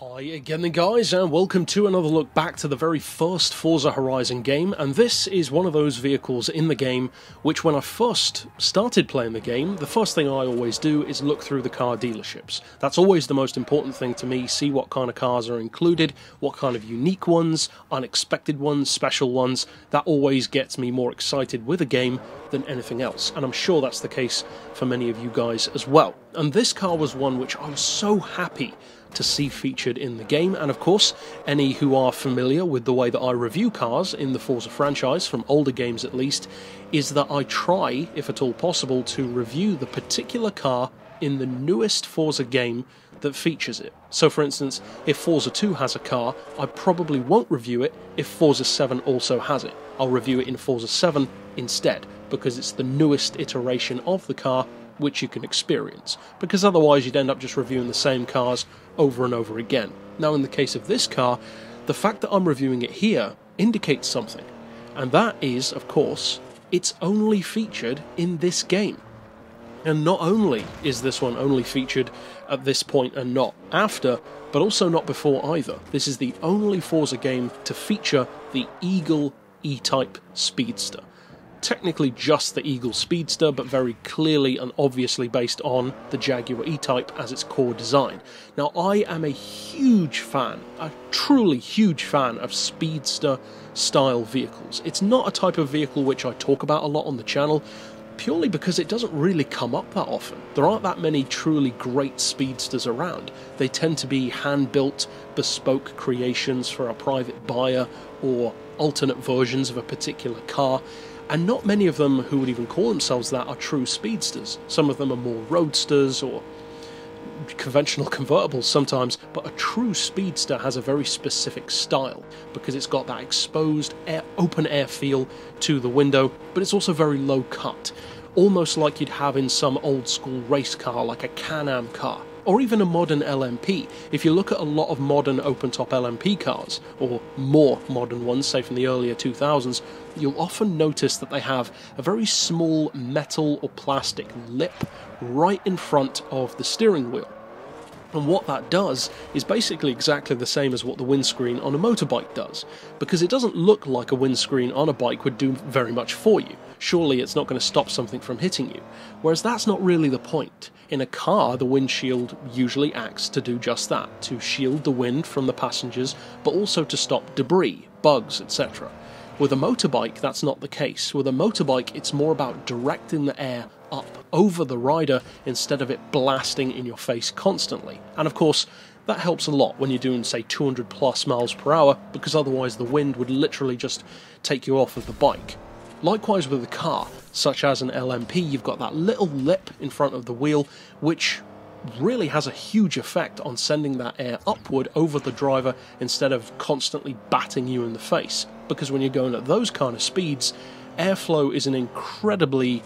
Hi again then guys, and welcome to another look back to the very first Forza Horizon game, and this is one of those vehicles in the game which when I first started playing the game, the first thing I always do is look through the car dealerships. That's always the most important thing to me, see what kind of cars are included, what kind of unique ones, unexpected ones, special ones. That always gets me more excited with a game than anything else, and I'm sure that's the case for many of you guys as well. And this car was one which I was so happy to see featured in the game, and of course any who are familiar with the way that I review cars in the Forza franchise, from older games at least, is that I try, if at all possible, to review the particular car in the newest Forza game that features it. So for instance, if Forza 2 has a car, I probably won't review it if Forza 7 also has it. I'll review it in Forza 7 instead, because it's the newest iteration of the car which you can experience, because otherwise you'd end up just reviewing the same cars over and over again. Now in the case of this car, the fact that I'm reviewing it here indicates something, and that is, of course, it's only featured in this game. And not only is this one only featured at this point and not after, but also not before either. This is the only Forza game to feature the Eagle E-Type Speedster. Technically just the Eagle Speedster, but very clearly and obviously based on the Jaguar E-Type as its core design. Now I am a huge fan, a truly huge fan of Speedster style vehicles. It's not a type of vehicle which I talk about a lot on the channel, purely because it doesn't really come up that often. There aren't that many truly great Speedsters around. They tend to be hand-built, bespoke creations for a private buyer or alternate versions of a particular car. And not many of them who would even call themselves that are true speedsters. Some of them are more roadsters or conventional convertibles sometimes, but a true speedster has a very specific style because it's got that exposed open air feel to the window, but it's also very low cut, almost like you'd have in some old school race car like a Can-Am car, or even a modern LMP. If you look at a lot of modern open-top LMP cars, or more modern ones, say from the earlier 2000s, you'll often notice that they have a very small metal or plastic lip right in front of the steering wheel. And what that does is basically exactly the same as what the windscreen on a motorbike does, because it doesn't look like a windscreen on a bike would do very much for you. Surely it's not going to stop something from hitting you, whereas that's not really the point. In a car, the windshield usually acts to do just that, to shield the wind from the passengers, but also to stop debris, bugs, etc. With a motorbike, that's not the case. With a motorbike, it's more about directing the air up over the rider instead of it blasting in your face constantly. And of course, that helps a lot when you're doing, say, 200 plus miles per hour, because otherwise the wind would literally just take you off of the bike. Likewise with a car, such as an LMP, you've got that little lip in front of the wheel, which really has a huge effect on sending that air upward over the driver instead of constantly batting you in the face. Because when you're going at those kind of speeds, airflow is an incredibly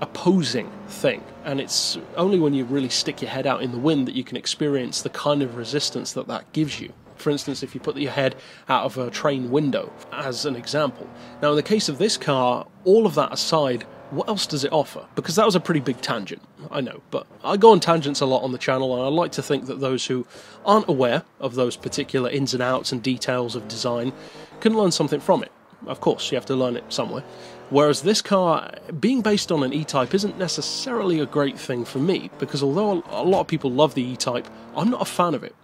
opposing thing, and it's only when you really stick your head out in the wind that you can experience the kind of resistance that that gives you. For instance, if you put your head out of a train window, as an example. Now in the case of this car, all of that aside, what else does it offer? Because that was a pretty big tangent, I know, but I go on tangents a lot on the channel, and I like to think that those who aren't aware of those particular ins and outs and details of design can learn something from it. Of course, you have to learn it somewhere. Whereas this car, being based on an E-Type, isn't necessarily a great thing for me, because although a lot of people love the E-Type, I'm not a fan of it.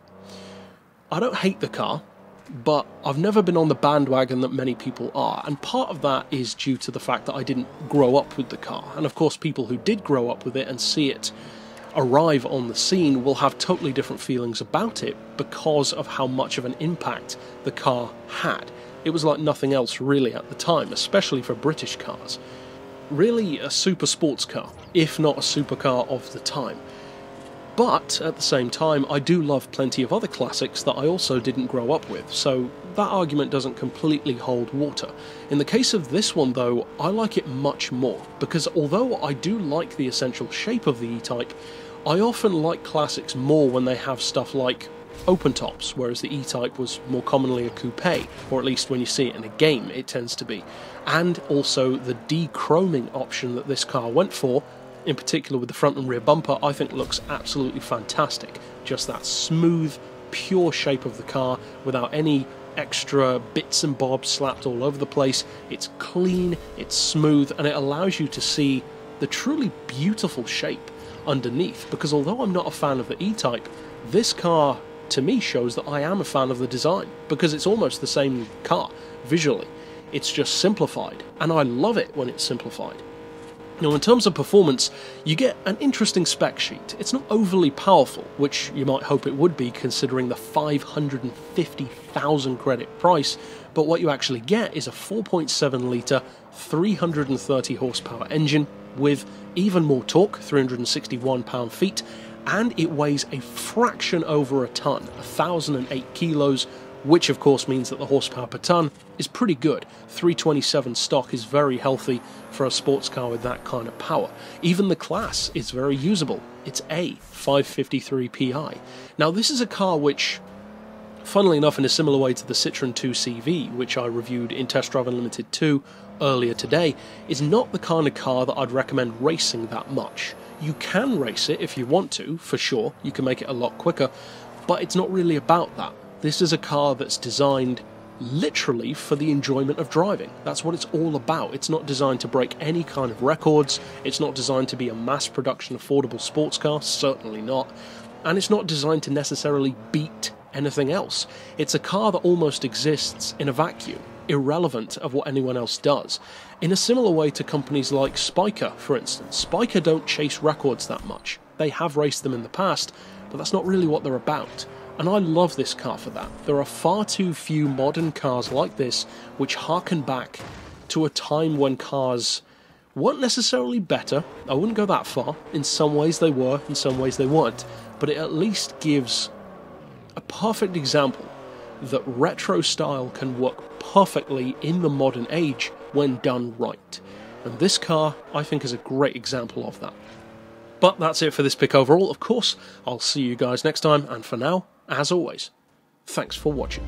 I don't hate the car, but I've never been on the bandwagon that many people are, and part of that is due to the fact that I didn't grow up with the car. And of course, people who did grow up with it and see it arrive on the scene will have totally different feelings about it because of how much of an impact the car had. It was like nothing else really at the time, especially for British cars. Really a super sports car, if not a supercar of the time. But at the same time, I do love plenty of other classics that I also didn't grow up with, so that argument doesn't completely hold water. In the case of this one though, I like it much more, because although I do like the essential shape of the E-Type, I often like classics more when they have stuff like open tops, whereas the E-Type was more commonly a coupe, or at least when you see it in a game it tends to be. And also the de-chroming option that this car went for, in particular with the front and rear bumper, I think looks absolutely fantastic. Just that smooth, pure shape of the car without any extra bits and bobs slapped all over the place. It's clean, it's smooth, and it allows you to see the truly beautiful shape underneath, because although I'm not a fan of the E-Type, this car to me shows that I am a fan of the design, because it's almost the same car visually. It's just simplified, and I love it when it's simplified. Now, in terms of performance, you get an interesting spec sheet. It's not overly powerful, which you might hope it would be considering the 550,000 credit price, but what you actually get is a 4.7 litre, 330 horsepower engine with even more torque, 361 pound-feet, and it weighs a fraction over a tonne, 1,008 kilos, which of course means that the horsepower per tonne is pretty good. 327 stock is very healthy for a sports car with that kind of power. Even the class is very usable. It's A, 553 PI. Now this is a car which, funnily enough, in a similar way to the Citroën 2CV, which I reviewed in Test Drive Unlimited 2 earlier today, is not the kind of car that I'd recommend racing that much. You can race it if you want to, for sure. You can make it a lot quicker, but it's not really about that. This is a car that's designed literally for the enjoyment of driving. That's what it's all about. It's not designed to break any kind of records. It's not designed to be a mass production affordable sports car, certainly not. And it's not designed to necessarily beat anything else. It's a car that almost exists in a vacuum, irrelevant of what anyone else does. In a similar way to companies like Spiker, for instance. Spiker don't chase records that much. They have raced them in the past, but that's not really what they're about. And I love this car for that. There are far too few modern cars like this which harken back to a time when cars weren't necessarily better. I wouldn't go that far. In some ways they were, in some ways they weren't. But it at least gives a perfect example that retro style can work perfectly in the modern age when done right. And this car, I think, is a great example of that. But that's it for this pick overall. Of course, I'll see you guys next time, and for now, as always, thanks for watching.